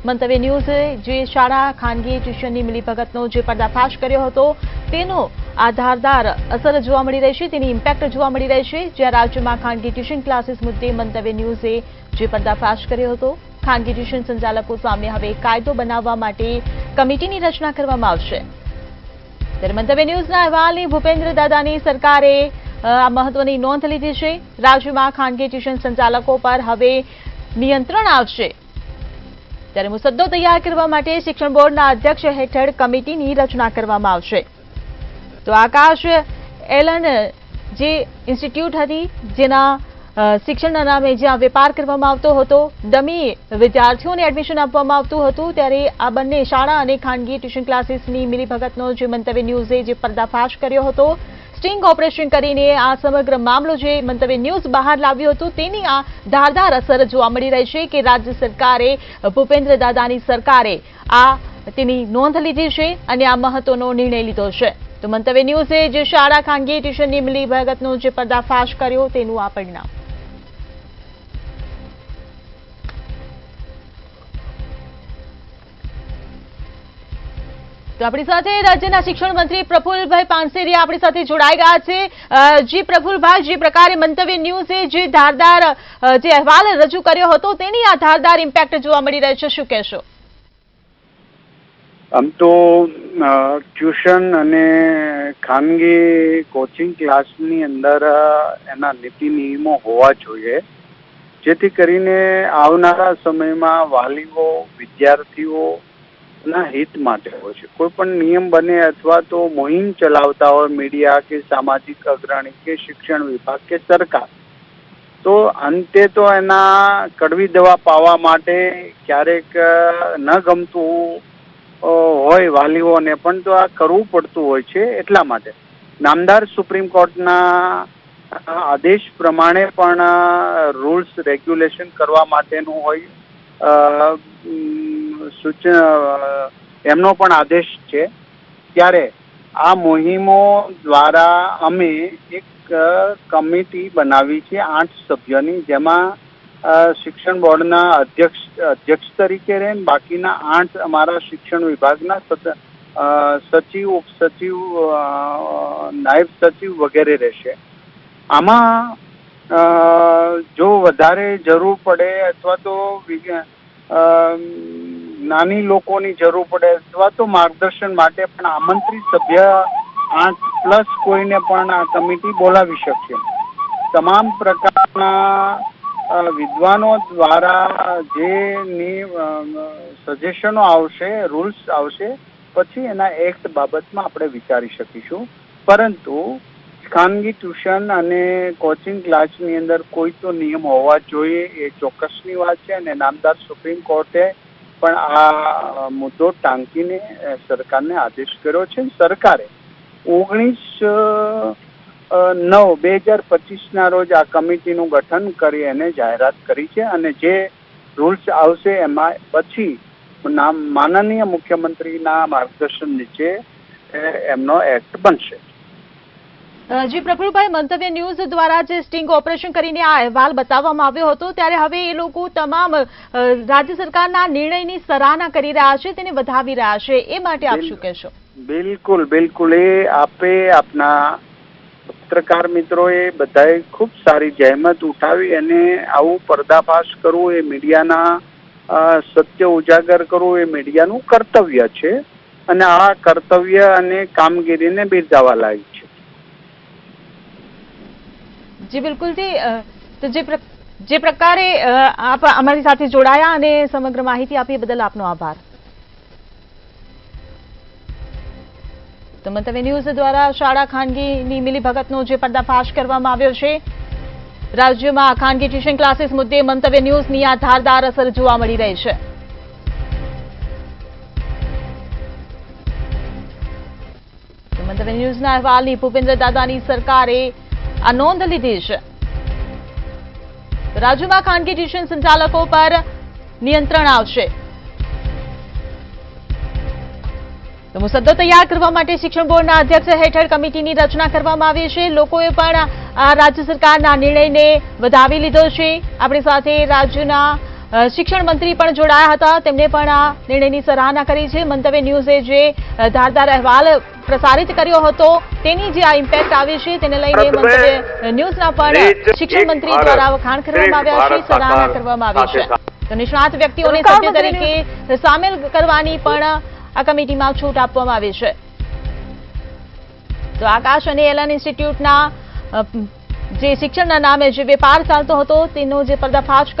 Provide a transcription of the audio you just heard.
મંતવ્ય ન્યૂઝે જે શાળા ખાનગી ટ્યુશનની મિલીભગતનો જે પર્દાફાશ કર્યો હતો તેનો આ ધારદાર અસર જોવા મળી રહી છે, તેની ઇમ્પેક્ટ જોવા મળી રહી છે। જ્યાં રાજ્યમાં ખાનગી ટ્યુશન ક્લાસીસ મુદ્દે મંતવ્ય ન્યૂઝે જે પર્દાફાશ કર્યો હતો, ખાનગી ટ્યુશન સંચાલકો સામે હવે કાયદો બનાવવા માટે કમિટીની રચના કરવામાં આવશે। ત્યારે મંતવ્ય ન્યૂઝના અહેવાલની ભૂપેન્દ્ર દાદાની સરકારે આ મહત્વની નોંધ લીધી છે। રાજ્યમાં ખાનગી ટ્યુશન સંચાલકો પર હવે નિયંત્રણ આવશે। ત્યારે મુસદ્દો તૈયાર કરવા માટે શિક્ષણ બોર્ડના અધ્યક્ષ હેઠળ કમિટીની રચના કરવામાં આવશે। તો આકાશ એલન જે ઇન્સ્ટિટ્યૂટ હતી, જેના શિક્ષણના નામે જ્યાં વેપાર કરવામાં આવતો હતો, ડમી વિદ્યાર્થીઓને એડમિશન આપવામાં આવતું હતું, ત્યારે આ બંને શાળા અને ખાનગી ટ્યુશન ક્લાસીસની મિલીભગતનો જે મંતવ્ય ન્યૂઝે જે પર્દાફાશ કર્યો હતો, સ્ટિંગ ઓપરેશન કરીને આ સમગ્ર મામલો જે મંતવ્ય ન્યૂઝ બહાર લાવ્યું હતું, તેની આ ધારદાર અસર જોવા મળી રહી છે કે રાજ્ય સરકારે, ભૂપેન્દ્ર દાદાની સરકારે તેની નોંધ લીધી છે અને આ મહત્વનો નિર્ણય લીધો છે। તો મંતવ્ય ન્યૂઝે જે શાળા ખાનગી ટ્યુશનની મિલીભગતનો જે પર્દાફાશ કર્યો તેનું આ પરિણામ। તો આપણી સાથે રાજ્યના શિક્ષણ મંત્રી પ્રફુલભાઈ પાનસેરિયા આપણી સાથે જોડાઈ ગયા છે। જી પ્રફુલભાઈ, જે પ્રકારે મંતવ્ય ન્યૂઝે જે ધારદાર જે અહેવાલ રજૂ કર્યો હતો તેની આ ધારદાર ઇમ્પેક્ટ જોવા મળી રહી છે, શું કહેશો? આમ તો ટ્યુશન અને ખાનગી કોચિંગ ક્લાસની અંદર એના નીતિ નિયમો હોવા જોઈએ, જેથી કરીને આવનારા સમયમાં વાલીઓ, વિદ્યાર્થીઓ ના હિત માટે હોય છે। કોઈ પણ નિયમ બને અથવા તો મુહિમ ચલાવતા હોય મીડિયા કે સામાજિક અગ્રણી કે શિક્ષણ વિભાગ કે સરકાર, તો અંતે તો એના કડવી દવા પાવા માટે ક્યારેક ન ગમતું હોય વાલીઓને પણ તો આ કરવું પડતું હોય છે। એટલા માટે નામદાર સુપ્રીમ કોર્ટના આદેશ પ્રમાણે પણ રૂલ્સ રેગ્યુલેશન કરવા માટેનું હોય એમનો પણ આદેશ છે। ત્યારે આ મુહિમો દ્વારા અમે એક કમિટી બનાવી છે 8 સભ્યોની, જેમાં શિક્ષણ બોર્ડના અધ્યક્ષ તરીકે રહે, બાકીના 8 અમારા શિક્ષણ વિભાગના સચિવ, ઉપસચિવ, નાયબ સચિવ વગેરે રહેશે। આમાં જો વધારે જરૂર પડે અથવા તો નાની લોકોની જરૂર પડે અથવા તો માર્ગદર્શન માટે પણ આમંત્રિત સભ્ય 8+ કોઈને પણ આ કમિટી બોલાવી શકશે। તમામ પ્રકારના વિદ્વાનો દ્વારા જે સજેશનો આવશે, રૂલ્સ આવશે, પછી એના એક્ટ બાબતમાં આપણે વિચારી શકીશું। પરંતુ ખાનગી ટ્યુશન અને કોચિંગ ક્લાસની અંદર કોઈ તો નિયમ હોવા જોઈએ, એ ચોક્કસની વાત છે। અને નામદાર સુપ્રીમ કોર્ટે પણ આ મુદ્દો ટાંકીને સરકારને આદેશ કર્યો છે। સરકારે 19/9/2025 રોજ આ કમિટીનું ગઠન કરી અને જાહેરાત કરી છે। અને જે રૂલ્સ આવશે એમાં પછી માનનીય મુખ્યમંત્રીના માર્ગદર્શન નીચે એમનો એક્ટ બનશે। જી પ્રફુલભાઈ, મંતવ્ય ન્યૂઝ દ્વારા જે સ્ટિંગ ઓપરેશન કરીને આ અહેવાલ બતાવવામાં આવ્યો હતો, ત્યારે હવે એ લોકો તમામ રાજ્ય સરકારના નિર્ણયની સરાહના કરી રહ્યા છે, તેને વધાવી રહ્યા છે, એ માટે આપ શું કહેશો? બિલકુલ બિલકુલ, એ આપના પત્રકાર મિત્રોએ બધાએ ખૂબ સારી જહેમત ઉઠાવી અને આવું પર્દાફાશ કરવું, એ મીડિયાના સત્ય ઉજાગર કરવું એ મીડિયાનું કર્તવ્ય છે। અને આ કર્તવ્ય અને કામગીરીને બિરદાવવા લાયક છે। જી બિલકુલથી, તો જે પ્રકારે આપ અમારી સાથે જોડાયા અને સમગ્ર માહિતી આપી બદલ આપનો આભાર। તો મંતવ્ય ન્યૂઝ દ્વારા શાળા ખાનગીની મિલીભગતનો જે પર્દાફાશ કરવામાં આવ્યો છે, રાજ્યમાં ખાનગી ટ્યુશન ક્લાસીસ મુદ્દે મંતવ્ય ન્યૂઝની આ ધારદાર અસર જોવા મળી રહી છે। મંતવ્ય ન્યૂઝના અહેવાલની ભૂપેન્દ્ર દાદાની સરકારે આ નોંધ લીધી છે। રાજ્યમાં ખાનગી ટ્યુશન સંચાલકો પર નિયંત્રણ આવશે। તો મુસદ્દો તૈયાર કરવા માટે શિક્ષણ બોર્ડના અધ્યક્ષ હેઠળ કમિટીની રચના કરવામાં આવી છે। લોકોએ પણ આ રાજ્ય સરકારના નિર્ણયને વધાવી લીધો છે। આપણી સાથે રાજ્યના શિક્ષણ મંત્રી પણ જોડાયા હતા. તેમણે પણ આ નિર્ણયની સરાહના કરી છે. મંતવ્ય ન્યૂઝે જે ધારદાર અહેવાલ પ્રસારિત કર્યો હતો તેની જે આ ઇમ્પેક્ટ આવી છે તેને લઈને મંતવ્ય ન્યૂઝના પણ શિક્ષણ મંત્રી દ્વારા વખાણ કરવામાં આવ્યા છે, સરાહના કરવામાં આવી છે. તો નિષ્ણાત વ્યક્તિઓને સભ્ય તરીકે સામેલ કરવાની પણ આ કમિટીમાં છૂટ આપવામાં આવી છે. તો આકાશ અને એલન ઇન્સ્ટિટ્યૂટના જે શિક્ષણના નામે જે વેપાર ચાલતો હતો તેનો જે પર્દાફાશ કર્યો